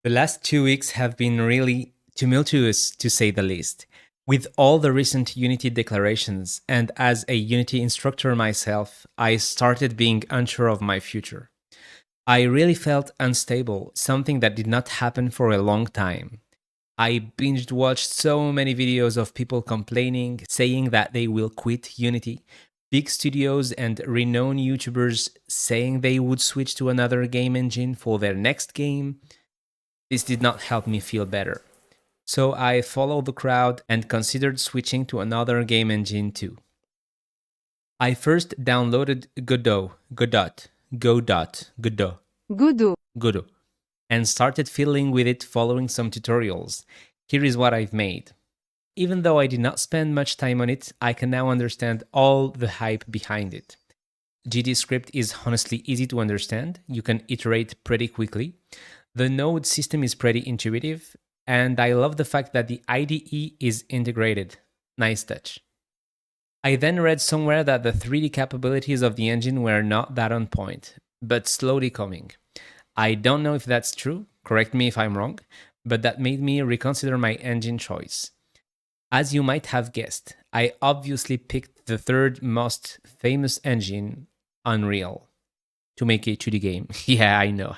The last 2 weeks have been really tumultuous, to say the least. With all the recent Unity declarations, and as a Unity instructor myself, I started being unsure of my future. I really felt unstable, something that did not happen for a long time. I binged watched so many videos of people complaining, saying that they will quit Unity, big studios and renowned YouTubers saying they would switch to another game engine for their next game. This did not help me feel better. So I followed the crowd and considered switching to another game engine too. I first downloaded Godot. Godot, and started fiddling with it following some tutorials. Here is what I've made. Even though I did not spend much time on it, I can now understand all the hype behind it. GDScript is honestly easy to understand. You can iterate pretty quickly. The node system is pretty intuitive, and I love the fact that the IDE is integrated. Nice touch. I then read somewhere that the 3D capabilities of the engine were not that on point, but slowly coming. I don't know if that's true, correct me if I'm wrong, but that made me reconsider my engine choice. As you might have guessed, I obviously picked the third most famous engine, Unreal, to make a 2D game. Yeah, I know.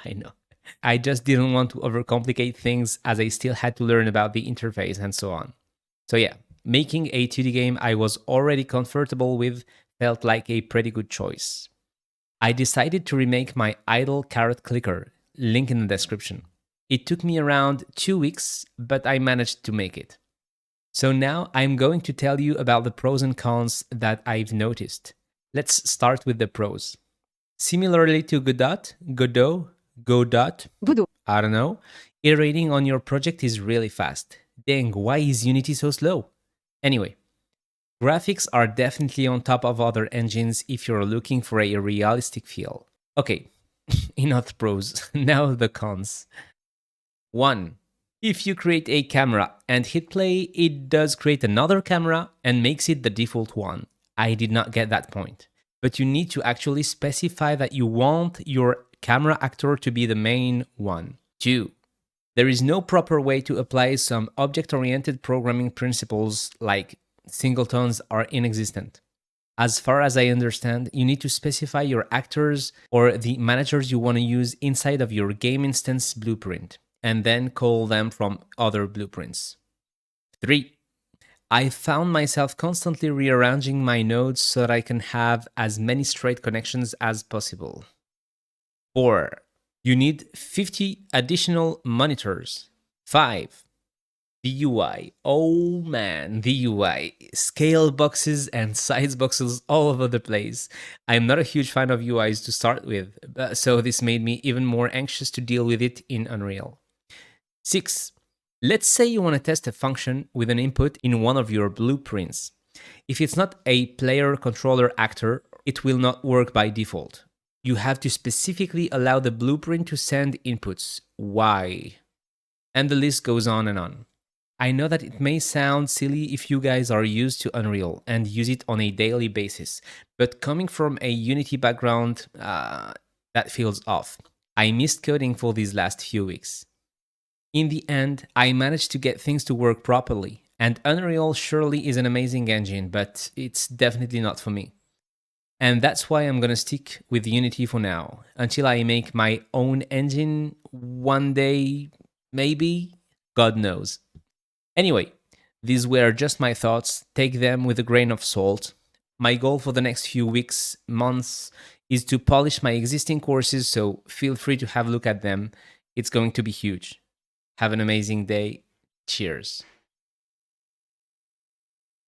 I just didn't want to overcomplicate things as I still had to learn about the interface and so on. So yeah, making a 2D game I was already comfortable with felt like a pretty good choice. I decided to remake my idle carrot clicker, link in the description. It took me around 2 weeks, but I managed to make it. So now I'm going to tell you about the pros and cons that I've noticed. Let's start with the pros. Similarly to Godot, I don't know, iterating on your project is really fast. Dang, why is Unity so slow? Anyway, graphics are definitely on top of other engines if you're looking for a realistic feel. Okay, enough pros, now the cons. 1. If you create a camera and hit play, it does create another camera and makes it the default one. I did not get that point. But you need to actually specify that you want your camera actor to be the main one. 2. There is no proper way to apply some object-oriented programming principles like singletons are inexistent. As far as I understand, you need to specify your actors or the managers you want to use inside of your game instance blueprint, and then call them from other blueprints. 3. I found myself constantly rearranging my nodes so that I can have as many straight connections as possible. 4. You need 50 additional monitors. 5. The UI. Oh man, the UI. Scale boxes and size boxes all over the place. I'm not a huge fan of UIs to start with, so this made me even more anxious to deal with it in Unreal. 6. Let's say you want to test a function with an input in one of your blueprints. If it's not a player controller actor, it will not work by default. You have to specifically allow the blueprint to send inputs. Why? And the list goes on and on. I know that it may sound silly if you guys are used to Unreal and use it on a daily basis, but coming from a Unity background, that feels off. I missed coding for these last few weeks. In the end, I managed to get things to work properly, and Unreal surely is an amazing engine, but it's definitely not for me. And that's why I'm gonna stick with Unity for now, until I make my own engine one day, maybe? God knows. Anyway, these were just my thoughts. Take them with a grain of salt. My goal for the next few weeks, months, is to polish my existing courses, so feel free to have a look at them. It's going to be huge. Have an amazing day. Cheers.